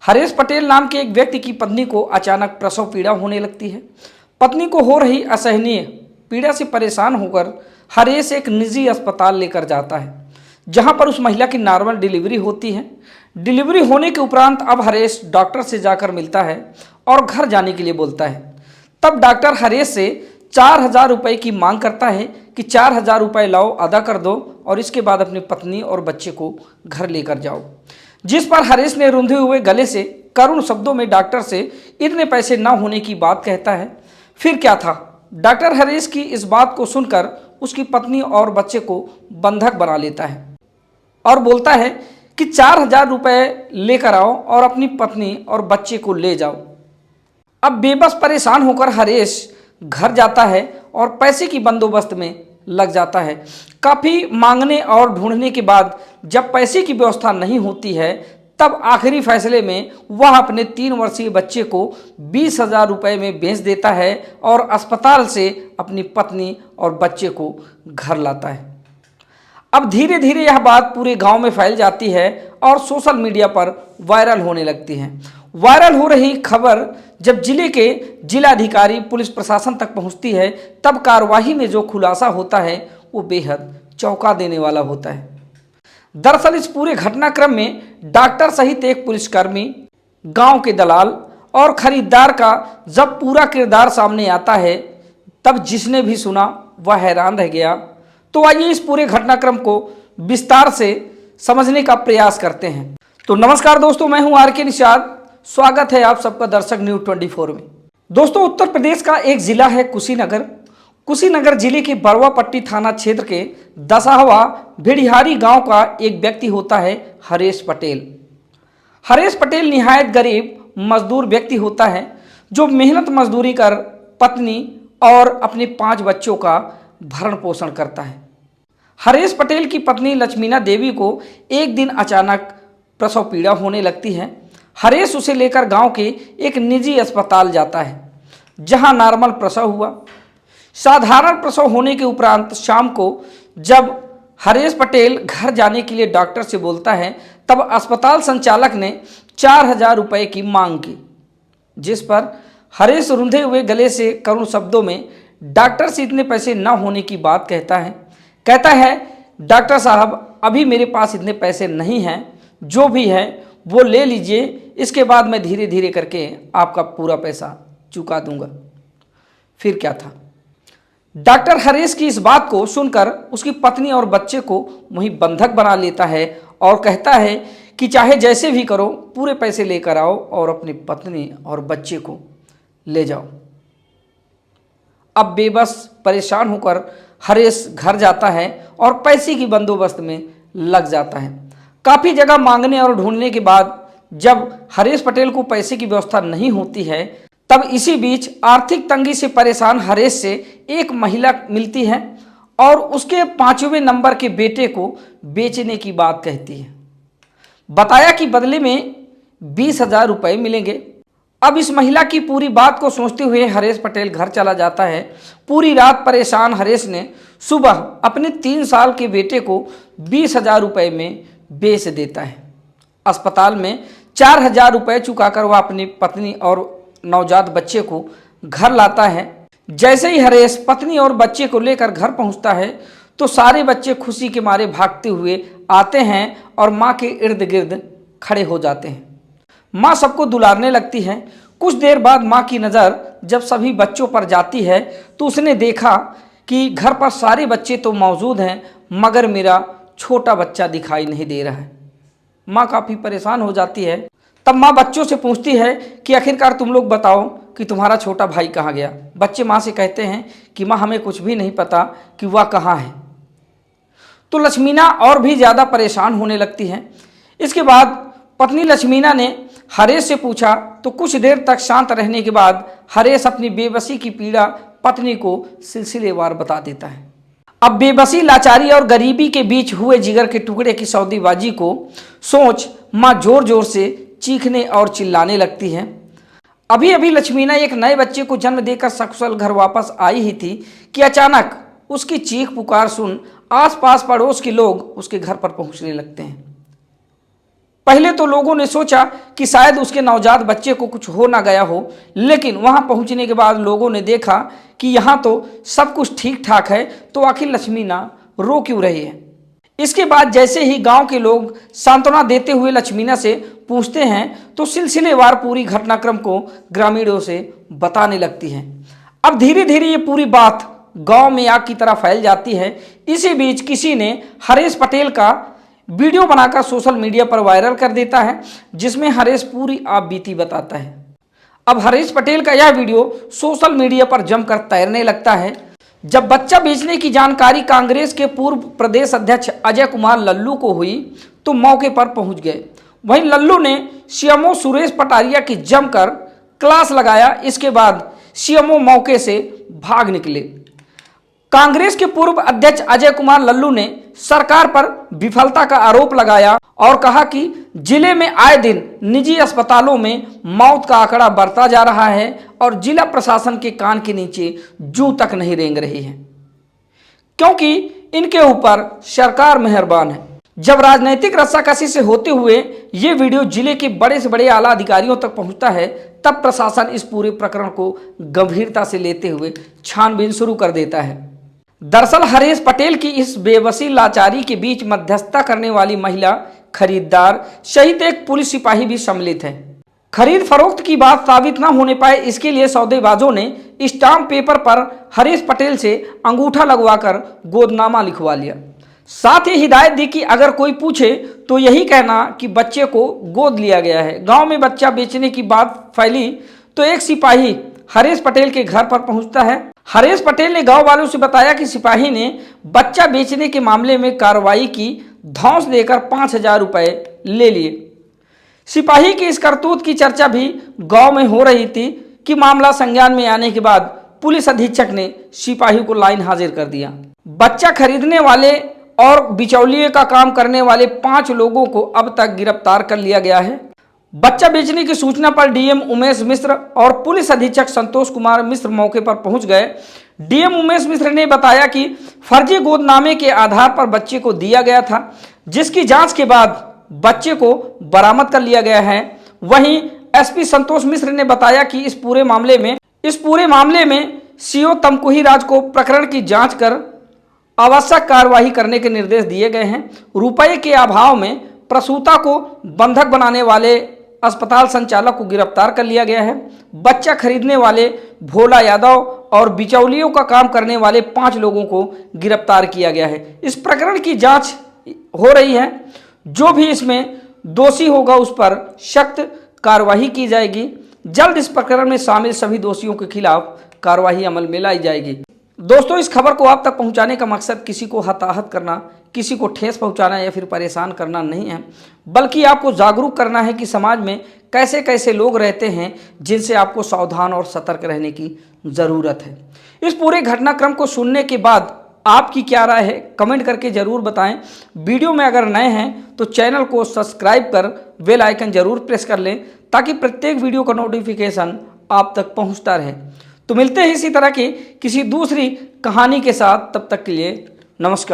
हरेश पटेल नाम के एक व्यक्ति की पत्नी को अचानक प्रसव पीड़ा होने लगती है। पत्नी को हो रही असहनीय पीड़ा से परेशान होकर हरेश एक निजी अस्पताल लेकर जाता है, जहां पर उस महिला की नॉर्मल डिलीवरी होती है। डिलीवरी होने के उपरांत अब हरेश डॉक्टर से जाकर मिलता है और घर जाने के लिए बोलता है। तब डॉक्टर हरेश से 4,000 रुपये की मांग करता है कि 4,000 रुपये लाओ, अदा कर दो और इसके बाद अपनी पत्नी और बच्चे को घर लेकर जाओ। जिस पर हरेश ने रूंधे हुए गले से करुण शब्दों में डॉक्टर से इतने पैसे न होने की बात कहता है। फिर क्या था, डॉक्टर हरेश की इस बात को सुनकर उसकी पत्नी और बच्चे को बंधक बना लेता है और बोलता है कि 4,000 रुपये लेकर आओ और अपनी पत्नी और बच्चे को ले जाओ। अब बेबस परेशान होकर हरेश घर जाता है और पैसे की बंदोबस्त में लग जाता है। काफ़ी मांगने और ढूंढने के बाद जब पैसे की व्यवस्था नहीं होती है, तब आखिरी फैसले में वह अपने 3 वर्षीय बच्चे को 20,000 रुपये में बेच देता है और अस्पताल से अपनी पत्नी और बच्चे को घर लाता है। अब धीरे धीरे यह बात पूरे गांव में फैल जाती है और सोशल मीडिया पर वायरल होने लगती है। वायरल हो रही खबर जब जिले के जिलाधिकारी पुलिस प्रशासन तक पहुंचती है, तब कार्रवाई में जो खुलासा होता है वो बेहद चौंका देने वाला होता है। दरअसल इस पूरे घटनाक्रम में डॉक्टर सहित एक पुलिसकर्मी, गांव के दलाल और खरीदार का जब पूरा किरदार सामने आता है, तब जिसने भी सुना वह हैरान रह गया। तो आइए इस पूरे घटनाक्रम को विस्तार से समझने का प्रयास करते हैं। तो नमस्कार दोस्तों, मैं हूं आर.के. निषाद। स्वागत है आप सबका दर्शक न्यूज 24 में। दोस्तों, उत्तर प्रदेश का एक जिला है कुशीनगर। कुशीनगर जिले के बरवापट्टी थाना क्षेत्र के दसाहवा भिड़िहारी गांव का एक व्यक्ति होता है हरेश पटेल। हरेश पटेल निहायत गरीब मजदूर व्यक्ति होता है, जो मेहनत मजदूरी कर पत्नी और अपने 5 बच्चों का भरण पोषण करता है। हरेश पटेल की पत्नी लक्ष्मीना देवी को एक दिन अचानक प्रसव पीड़ा होने लगती है। हरेश उसे लेकर गांव के एक निजी अस्पताल जाता है, जहां नॉर्मल प्रसव हुआ। साधारण प्रसव होने के उपरांत शाम को जब हरेश पटेल घर जाने के लिए डॉक्टर से बोलता है, तब अस्पताल संचालक ने 4,000 रुपये की मांग की, जिस पर हरेश रुंधे हुए गले से करुण शब्दों में डॉक्टर से इतने पैसे न होने की बात कहता है डॉक्टर साहब, अभी मेरे पास इतने पैसे नहीं हैं, जो भी है वो ले लीजिए, इसके बाद मैं धीरे धीरे करके आपका पूरा पैसा चुका दूंगा। फिर क्या था, डॉक्टर हरेश की इस बात को सुनकर उसकी पत्नी और बच्चे को वहीं बंधक बना लेता है और कहता है कि चाहे जैसे भी करो, पूरे पैसे लेकर आओ और अपनी पत्नी और बच्चे को ले जाओ। अब बेबस परेशान होकर हरेश घर जाता है और पैसे की बंदोबस्त में लग जाता है। काफ़ी जगह मांगने और ढूंढने के बाद जब हरेश पटेल को पैसे की व्यवस्था नहीं होती है, तब इसी बीच आर्थिक तंगी से परेशान हरेश से एक महिला मिलती है और उसके 5वें नंबर के बेटे को बेचने की बात कहती है। बताया कि बदले में 20,000 रुपये मिलेंगे। अब इस महिला की पूरी बात को सोचते हुए हरेश पटेल घर चला जाता है। पूरी रात परेशान हरेश ने सुबह अपने 3 साल के बेटे को 20,000 रुपये में बेच देता है। अस्पताल में 4,000 रुपये चुकाकर वह अपनी पत्नी और नवजात बच्चे को घर लाता है। जैसे ही हरेश पत्नी और बच्चे को लेकर घर पहुंचता है, तो सारे बच्चे खुशी के मारे भागते हुए आते हैं और माँ के इर्द गिर्द खड़े हो जाते हैं। माँ सबको दुलारने लगती है। कुछ देर बाद माँ की नज़र जब सभी बच्चों पर जाती है, तो उसने देखा कि घर पर सारे बच्चे तो मौजूद हैं, मगर मेरा छोटा बच्चा दिखाई नहीं दे रहा है। माँ काफ़ी परेशान हो जाती है। तब माँ बच्चों से पूछती है कि आखिरकार तुम लोग बताओ कि तुम्हारा छोटा भाई कहाँ गया। बच्चे माँ से कहते हैं कि माँ, हमें कुछ भी नहीं पता कि वह कहाँ है। तो लक्ष्मीना और भी ज़्यादा परेशान होने लगती है। इसके बाद पत्नी लक्ष्मीना ने हरेश से पूछा, तो कुछ देर तक शांत रहने के बाद हरेश अपनी बेबसी की पीड़ा पत्नी को सिलसिलेवार बता देता है। अब बेबसी, लाचारी और गरीबी के बीच हुए जिगर के टुकड़े की सौदेबाजी को सोच माँ जोर जोर से चीखने और चिल्लाने लगती है। अभी अभी लक्ष्मीना एक नए बच्चे को जन्म देकर सकुशल घर वापस आई ही थी कि अचानक उसकी चीख पुकार सुन आसपास पड़ोस के लोग उसके घर पर पहुंचने लगते हैं। पहले तो लोगों ने सोचा कि शायद उसके नवजात बच्चे को कुछ हो ना गया हो, लेकिन वहां पहुंचने के बाद लोगों ने देखा कि यहाँ तो सब कुछ ठीक ठाक है, तो आखिर लक्ष्मीना रो क्यों रही है। इसके बाद जैसे ही गांव के लोग सांत्वना देते हुए लक्ष्मीना से पूछते हैं तो सिलसिलेवार पूरी घटनाक्रम को ग्रामीणों से बताने लगती हैं। अब धीरे धीरे ये पूरी बात गांव में आग की तरह फैल जाती है। इसी बीच किसी ने हरेश पटेल का वीडियो बनाकर सोशल मीडिया पर वायरल कर देता है, जिसमें हरेश पूरी आप बीती बताता है। अब हरेश पटेल का यह वीडियो सोशल मीडिया पर जमकर तैरने लगता है। जब बच्चा बेचने की जानकारी कांग्रेस के पूर्व प्रदेश अध्यक्ष अजय कुमार लल्लू को हुई तो मौके पर पहुंच गए। वहीं लल्लू ने सीएमओ सुरेश पटारिया की जमकर क्लास लगाया। इसके बाद सीएमओ मौके से भाग निकले। कांग्रेस के पूर्व अध्यक्ष अजय कुमार लल्लू ने सरकार पर विफलता का आरोप लगाया और कहा कि जिले में आए दिन निजी अस्पतालों में मौत का आंकड़ा बढ़ता जा रहा है और जिला प्रशासन के कान के नीचे जूं तक नहीं रेंग रही है, क्योंकि इनके ऊपर सरकार मेहरबान है। जब राजनीतिक रस्साकशी से होते हुए ये वीडियो जिले के बड़े से बड़े आला अधिकारियों तक पहुंचता है, तब प्रशासन इस पूरे प्रकरण को गंभीरता से लेते हुए छानबीन शुरू कर देता है। दरअसल हरेश पटेल की इस बेबसी लाचारी के बीच मध्यस्थता करने वाली महिला, खरीदार सहित एक पुलिस सिपाही भी सम्मिलित है। खरीद फरोख्त की बात साबित न होने पाए, इसके लिए सौदेबाजों ने स्टाम्प पेपर पर हरेश पटेल से अंगूठा लगवाकर गोदनामा लिखवा लिया। साथ ही हिदायत दी कि अगर कोई पूछे तो यही कहना कि बच्चे को गोद लिया गया है। गांव में बच्चा बेचने की बात फैली तो एक सिपाही हरेश पटेल के घर पर पहुंचता है। हरेश पटेल ने गांव वालों से बताया कि सिपाही ने बच्चा बेचने के मामले में कार्रवाई की, धौंस देकर 5,000 रुपए ले लिए। सिपाही की इस करतूत की चर्चा भी गांव में हो रही थी कि मामला संज्ञान में आने के बाद पुलिस अधीक्षक ने सिपाही को लाइन हाजिर कर दिया। बच्चा खरीदने वाले और बिचौलिए का काम करने वाले 5 लोगों को अब तक गिरफ्तार कर लिया गया है। बच्चा बेचने की सूचना पर डीएम उमेश मिश्र और पुलिस अधीक्षक संतोष कुमार मिश्र मौके पर पहुंच गए। डीएम उमेश मिश्र ने बताया कि फर्जी गोदनामे के आधार पर बच्चे को दिया गया था, जिसकी जांच के बाद बच्चे को बरामद कर लिया गया है। वहीं एसपी संतोष मिश्र ने बताया कि इस पूरे मामले में सीओ तमकुही राज को प्रकरण की जांच कर आवश्यक कार्यवाही करने के निर्देश दिए गए हैं। रुपए के अभाव में प्रसूता को बंधक बनाने वाले अस्पताल संचालक को गिरफ्तार कर लिया गया है। बच्चा खरीदने वाले भोला यादव और बिचौलियों का काम करने वाले 5 लोगों को गिरफ्तार किया गया है। इस प्रकरण की जांच हो रही है। जो भी इसमें दोषी होगा उस पर सख्त कार्रवाई की जाएगी। जल्द इस प्रकरण में शामिल सभी दोषियों के खिलाफ कार्रवाई अमल में लाई जाएगी। दोस्तों, इस खबर को आप तक पहुंचाने का मकसद किसी को हताहत करना, किसी को ठेस पहुंचाना या फिर परेशान करना नहीं है, बल्कि आपको जागरूक करना है कि समाज में कैसे कैसे लोग रहते हैं जिनसे आपको सावधान और सतर्क रहने की ज़रूरत है। इस पूरे घटनाक्रम को सुनने के बाद आपकी क्या राय है, कमेंट करके ज़रूर बताएं। वीडियो में अगर नए हैं तो चैनल को सब्सक्राइब कर बेल आइकन ज़रूर प्रेस कर लें, ताकि प्रत्येक वीडियो का नोटिफिकेशन आप तक पहुंचता रहे। तो मिलते हैं इसी तरह की किसी दूसरी कहानी के साथ, तब तक के लिए नमस्कार।